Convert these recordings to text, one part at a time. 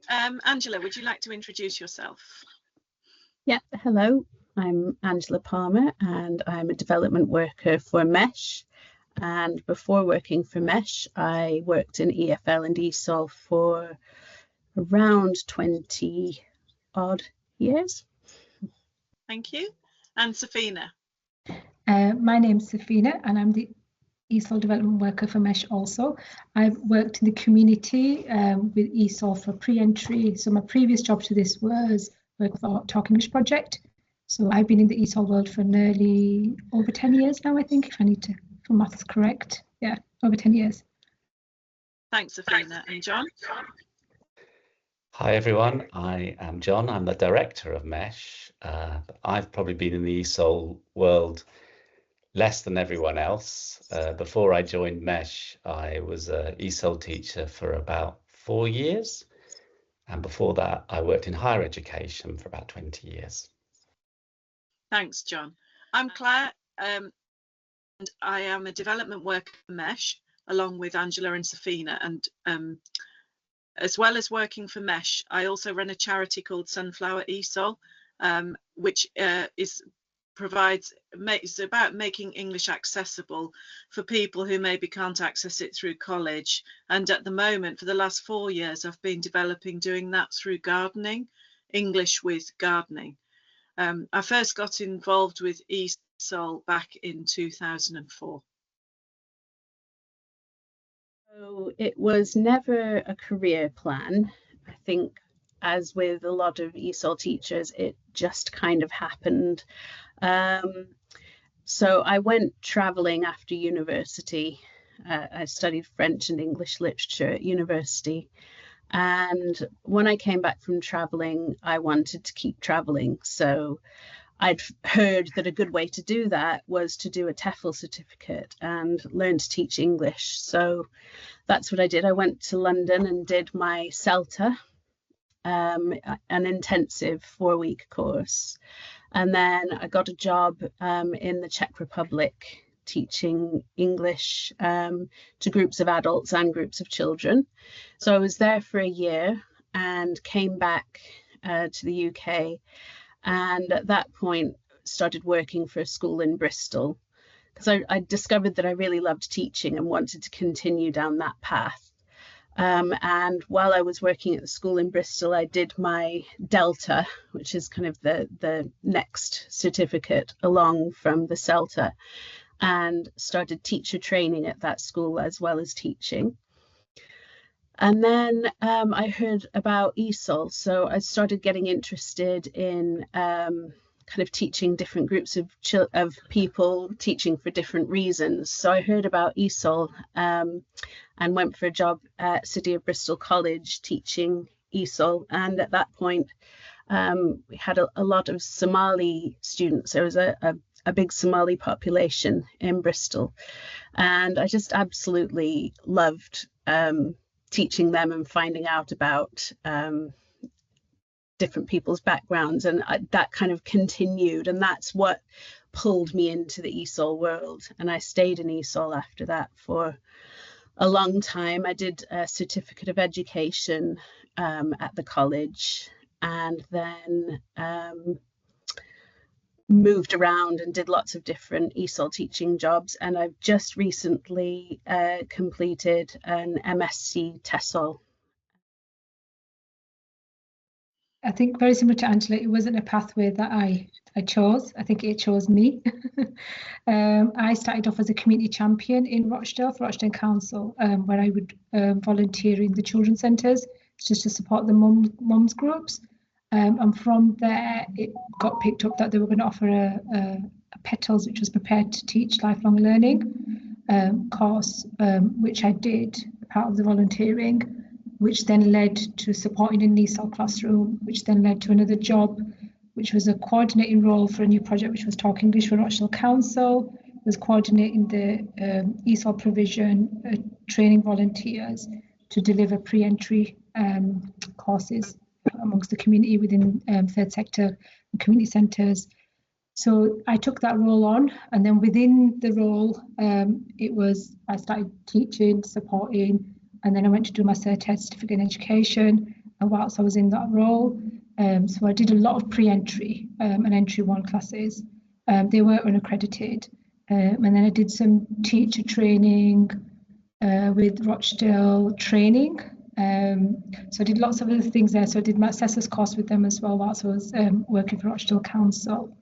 Angela, would you like to introduce yourself? Yeah, hello, I'm Angela Palmer and I'm a development worker for MESH. And before working for MESH, I worked in EFL and ESOL for around 20 odd years. Thank you. And Safina? My name's Safina and I'm the ESOL development worker for MESH also. I've worked in the community with ESOL for pre-entry. So my previous job to this was work for Talk English Project. So I've been in the ESOL world for nearly over 10 years now, I think, if I need to, if my maths correct. Yeah, over 10 years. Thanks, Safina. And John? Hi everyone, I am John. I'm the director of MESH. I've probably been in the ESOL world less than everyone else. Before I joined MESH, I was an ESOL teacher for about 4 years. And before that, I worked in higher education for about 20 years. Thanks, John. I'm Claire, and I am a development worker for MESH, along with Angela and Safina. And as well as working for MESH, I also run a charity called Sunflower ESOL, which is about making English accessible for people who maybe can't access it through college. And at the moment, for the last 4 years, I've been doing that through gardening, English with gardening. I first got involved with ESOL back in 2004. So it was never a career plan. I think, as with a lot of ESOL teachers, it just kind of happened. So I went traveling after university. I studied French and English literature at university. And when I came back from traveling, I wanted to keep traveling. So I'd heard that a good way to do that was to do a TEFL certificate and learn to teach English. So that's what I did. I went to London and did my CELTA, an intensive 4-week course. And then I got a job in the Czech Republic teaching English to groups of adults and groups of children. So I was there for a year and came back to the UK. And at that point, started working for a school in Bristol because I discovered that I really loved teaching and wanted to continue down that path. And while I was working at the school in Bristol, I did my Delta, which is kind of the next certificate along from the CELTA, and started teacher training at that school as well as teaching. And then I heard about ESOL, so I started getting interested in kind of teaching different groups of people, teaching for different reasons. So I heard about ESOL and went for a job at City of Bristol College teaching ESOL. And at that point, we had a lot of Somali students. There was a big Somali population in Bristol. And I just absolutely loved teaching them and finding out about different people's backgrounds, and that kind of continued, and that's what pulled me into the ESOL world. And I stayed in ESOL after that for a long time. I did a certificate of education at the college, and then moved around and did lots of different ESOL teaching jobs. And I've just recently completed an MSc TESOL. I think very similar to Angela, it wasn't a pathway that I chose. I think it chose me. I started off as a community champion in Rochdale for Rochdale Council, where I would volunteer in the children's centres just to support the mums groups. And from there, it got picked up that they were going to offer a PETALS, which was Prepared to Teach Lifelong Learning course, which I did, part of the volunteering, which then led to supporting an ESOL classroom, which then led to another job, which was a coordinating role for a new project, which was Talk English for Rochdale Council. It was coordinating the ESOL provision, training volunteers to deliver pre-entry courses amongst the community within third sector and community centres. So I took that role on, and then within the role, I started teaching, supporting, and then I went to do my certificate in education, whilst I was in that role. So I did a lot of pre-entry and entry 1 classes. They were unaccredited. And then I did some teacher training with Rochdale Training. So I did lots of other things there. So I did my assessor's course with them as well whilst I was working for Rochdale Council.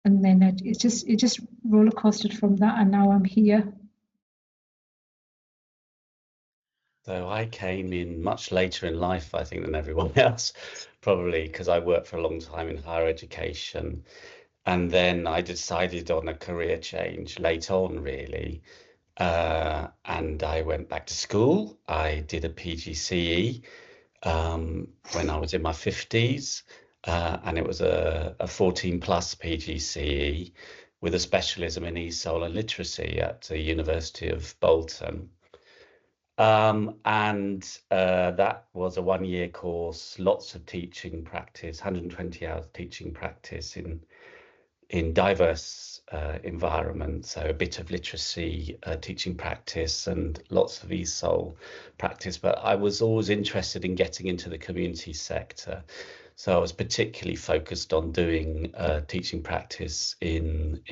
And then it just roller coastered from that, and now I'm here. So I came in much later in life, I think, than everyone else, probably because I worked for a long time in higher education. And then I decided on a career change late on, really. And I went back to school. I did a PGCE when I was in my 50s. And it was a 14 plus PGCE with a specialism in ESOL and literacy at the University of Bolton. And that was a 1-year course, lots of teaching practice, 120 hours teaching practice in diverse environments, so a bit of literacy teaching practice and lots of ESOL practice. But I was always interested in getting into the community sector, so I was particularly focused on doing teaching practice in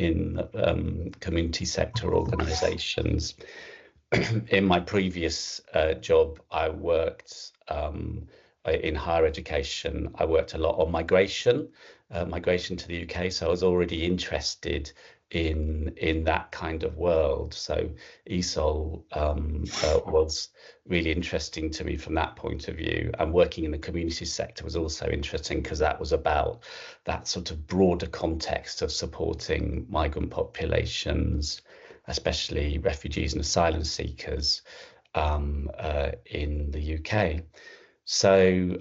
community sector organisations. In my previous job, I worked in higher education. I worked a lot on migration to the UK. So I was already interested in that kind of world. So ESOL was really interesting to me from that point of view. And working in the community sector was also interesting because that was about that sort of broader context of supporting migrant populations, especially refugees and asylum seekers in the UK. So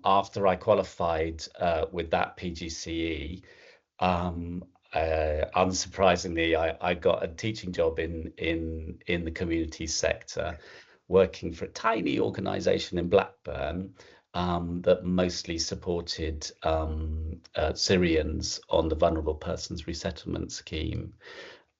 after I qualified with that PGCE, unsurprisingly, I got a teaching job in the community sector, working for a tiny organisation in Blackburn that mostly supported Syrians on the Vulnerable Persons Resettlement Scheme.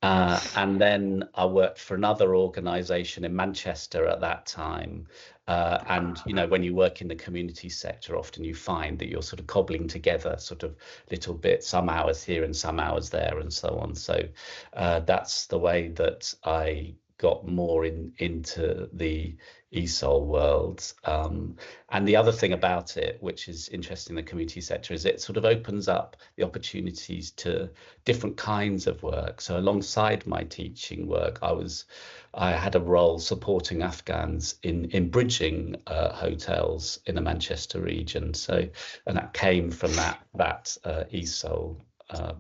And then I worked for another organisation in Manchester at that time. And, you know, when you work in the community sector, often you find that you're sort of cobbling together sort of little bits, some hours here and some hours there and so on. So that's the way that I got more into the ESOL world. And the other thing about it, which is interesting in the community sector, is it sort of opens up the opportunities to different kinds of work. So alongside my teaching work, I had a role supporting Afghans in bridging hotels in the Manchester region. So, and that came from that ESOL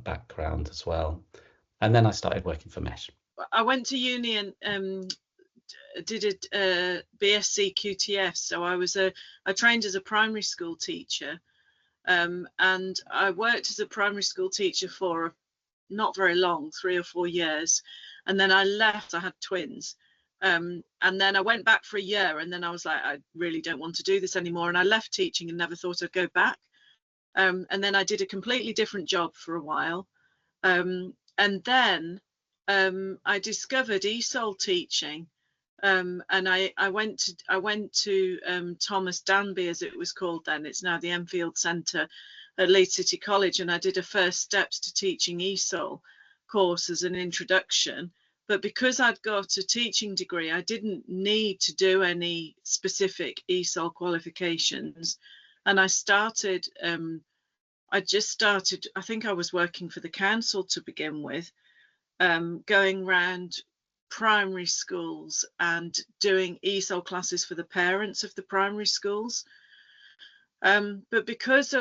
background as well. And then I started working for MESH. I went to uni and did a BSc QTS. So I trained as a primary school teacher, and I worked as a primary school teacher for not very long, 3 or 4 years, and then I left. I had twins, and then I went back for a year, and then I was like, I really don't want to do this anymore, and I left teaching and never thought I'd go back. And then I did a completely different job for a while, and then I discovered ESOL teaching, and I went to Thomas Danby, as it was called then. It's now the Enfield Centre at Leeds City College, and I did a First Steps to Teaching ESOL course as an introduction. But because I'd got a teaching degree, I didn't need to do any specific ESOL qualifications, and I started. I just started. I think I was working for the council to begin with. Going round primary schools and doing ESOL classes for the parents of the primary schools. But because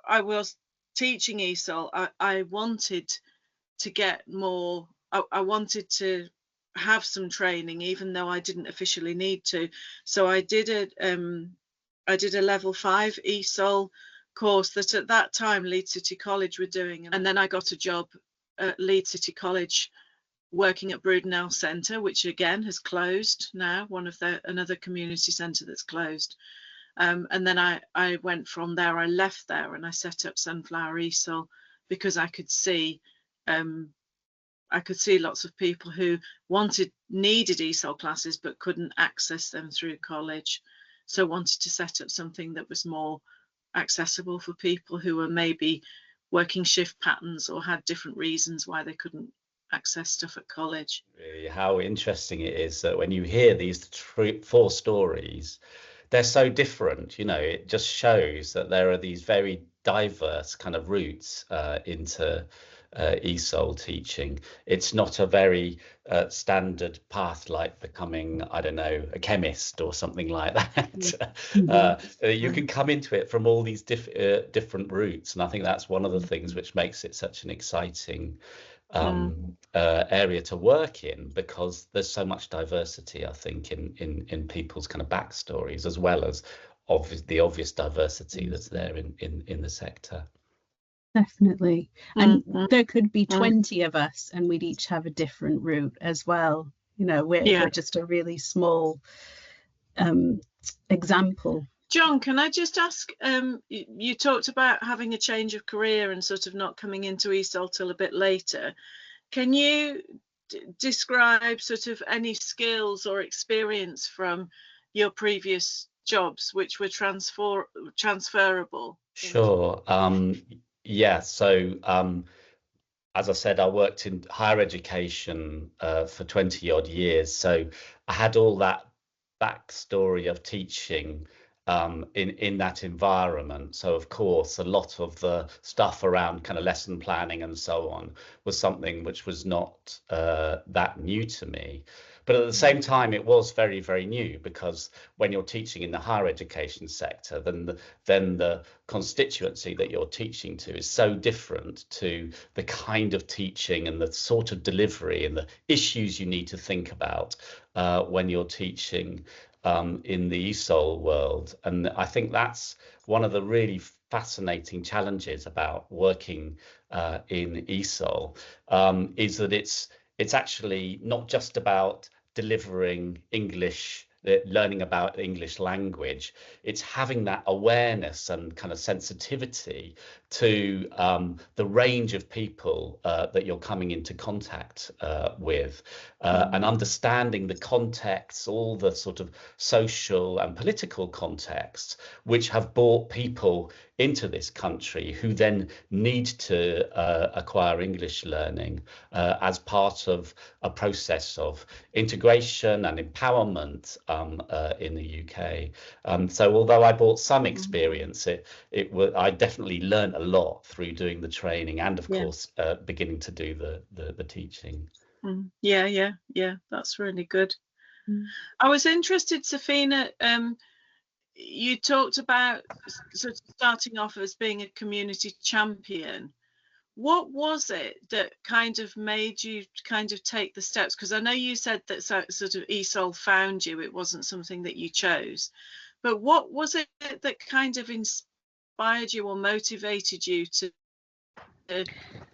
I was teaching ESOL, I wanted to get more. I wanted to have some training, even though I didn't officially need to. So I did a level 5 ESOL course that at that time Leeds City College were doing, and then I got a job at Leeds City College working at Brudenell Centre, which again has closed now, another community centre that's closed. And then I went from there. I left there and I set up Sunflower ESOL because I could see lots of people who needed ESOL classes but couldn't access them through college. so wanted to set up something that was more accessible for people who were maybe working shift patterns or had different reasons why they couldn't access stuff at college. Really, how interesting it is that when you hear these four stories, they're so different. You know, it just shows that there are these very diverse kind of routes into ESOL teaching. It's not a very standard path like becoming, I don't know, a chemist or something like that. You can come into it from all these different routes, and I think that's one of the things which makes it such an exciting area to work in, because there's so much diversity, I think, in people's kind of backstories, as well as the obvious diversity that's there in the sector. Definitely. And there could be 20 of us and we'd each have a different route as well. You know, we're just a really small example. John, can I just ask, you talked about having a change of career and sort of not coming into ESOL till a bit later. Can you describe sort of any skills or experience from your previous jobs which were transferable? Sure. Yeah, so as I said, I worked in higher education for 20 odd years, so I had all that backstory of teaching in that environment. So of course a lot of the stuff around kind of lesson planning and so on was something which was not that new to me. But at the same time, it was very, very new, because when you're teaching in the higher education sector, then the constituency that you're teaching to is so different to the kind of teaching and the sort of delivery and the issues you need to think about when you're teaching in the ESOL world. And I think that's one of the really fascinating challenges about working in ESOL, is that it's actually not just about delivering English, learning about English language. It's having that awareness and kind of sensitivity to the range of people that you're coming into contact with, and understanding the contexts, all the sort of social and political contexts which have brought people into this country who then need to acquire English learning as part of a process of integration and empowerment in the UK. So although I brought some experience, I definitely learned a lot through doing the training and of course beginning to do the teaching. Yeah, that's really good. I was interested, Safina, you talked about sort of starting off as being a community champion. What was it that kind of made you kind of take the steps? Because I know you said that sort of ESOL found you, it wasn't something that you chose. But what was it that kind of inspired you or motivated you to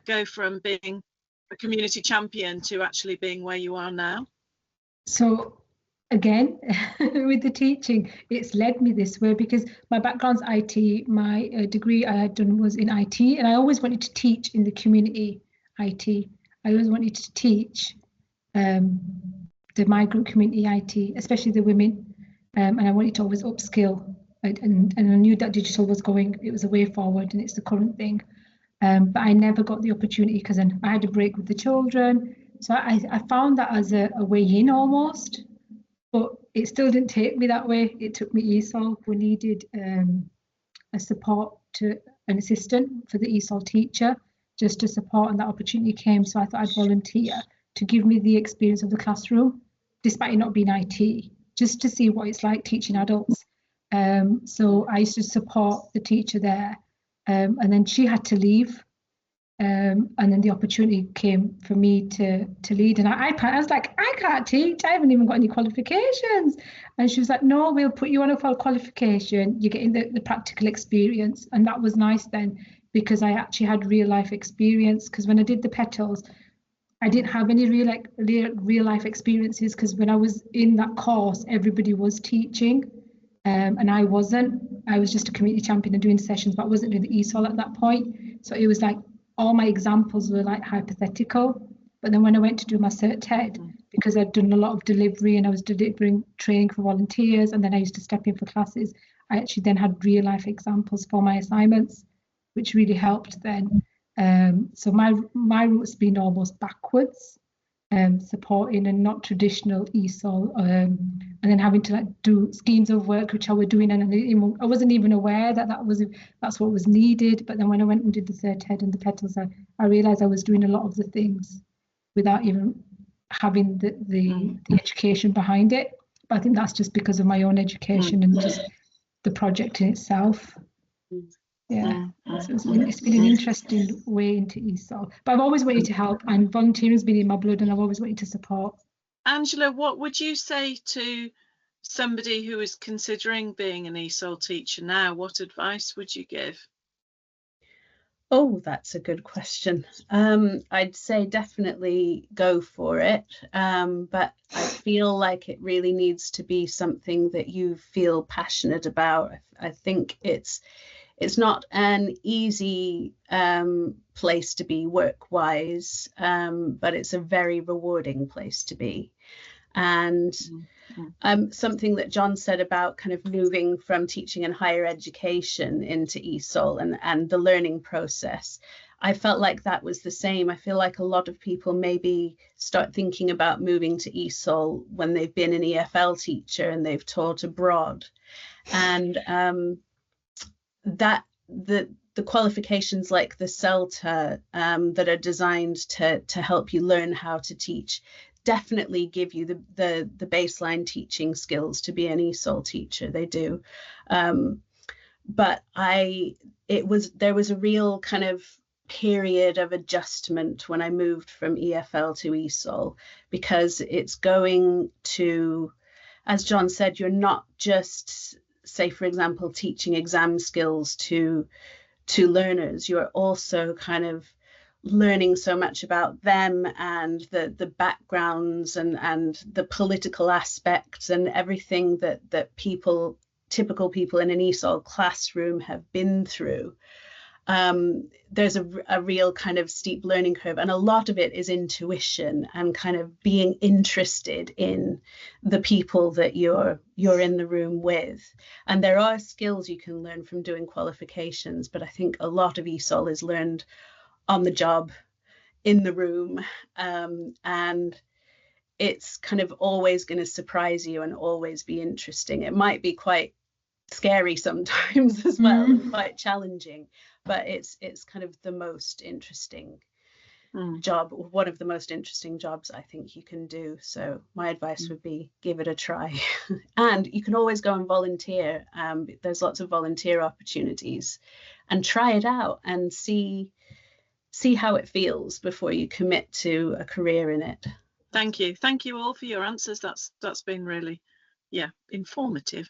go from being a community champion to actually being where you are now? So again, with the teaching, it's led me this way, because my background's IT. My degree I had done was in IT, and I always wanted to teach in the community IT. I always wanted to teach the migrant community IT, especially the women, and I wanted to always upskill. And I knew that digital was it was a way forward, and it's the current thing. But I never got the opportunity because then I had a break with the children. So I found that as a way in almost. But it still didn't take me that way. It took me ESOL. We needed a support to an assistant for the ESOL teacher, just to support, and that opportunity came. So I thought I'd volunteer to give me the experience of the classroom, despite it not being IT, just to see what it's like teaching adults. So I used to support the teacher there, and then she had to leave. And then the opportunity came for me to lead, and I was like, I can't teach, I haven't even got any qualifications. And she was like, no, we'll put you on a qualification, you're getting the practical experience. And that was nice then, because I actually had real life experience, because when I did the petals, I didn't have any real life experiences, because when I was in that course, everybody was teaching, and I wasn't. I was just a community champion and doing sessions, but I wasn't doing the ESOL at that point. So it was like all my examples were like hypothetical. But then when I went to do my cert TED, because I'd done a lot of delivery and I was delivering training for volunteers, and then I used to step in for classes. I actually then had real life examples for my assignments, which really helped then. So my route's been almost backwards, supporting and not traditional ESOL, and then having to do schemes of work, which I was doing, and I wasn't even aware that that's what was needed. But then when I went and did the third head and the petals, I realised I was doing a lot of the things without even having the education behind it. But I think that's just because of my own education and just the project in itself. Yeah, so it's been an interesting way into ESOL. But I've always wanted to help, and volunteering has been in my blood, and I've always wanted to support. Angela, what would you say to somebody who is considering being an ESOL teacher now? What advice would you give? Oh, that's a good question. I'd say definitely go for it, but I feel like it really needs to be something that you feel passionate about. I think it's not an easy place to be work-wise, but it's a very rewarding place to be. And something that John said about kind of moving from teaching in higher education into ESOL and the learning process, I felt like that was the same. I feel like a lot of people maybe start thinking about moving to ESOL when they've been an EFL teacher and they've taught abroad. And that the qualifications like the CELTA that are designed to help you learn how to teach definitely give you the baseline teaching skills to be an ESOL teacher. They do. But there was a real kind of period of adjustment when I moved from EFL to ESOL, because it's going to, as John said, you're not just, say, for example, teaching exam skills to learners. You're also kind of learning so much about them and the backgrounds and the political aspects and everything that typical people in an ESOL classroom have been through. There's a real kind of steep learning curve, and a lot of it is intuition and kind of being interested in the people that you're in the room with. And there are skills you can learn from doing qualifications, but I think a lot of ESOL is learned on the job, in the room, and it's kind of always going to surprise you and always be interesting. It might be quite scary sometimes as well, and quite challenging, but it's kind of the most interesting job, one of the most interesting jobs I think you can do. So my advice would be give it a try. And you can always go and volunteer. There's lots of volunteer opportunities, and try it out and see how it feels before you commit to a career in it. Thank you all for your answers. That's been really informative.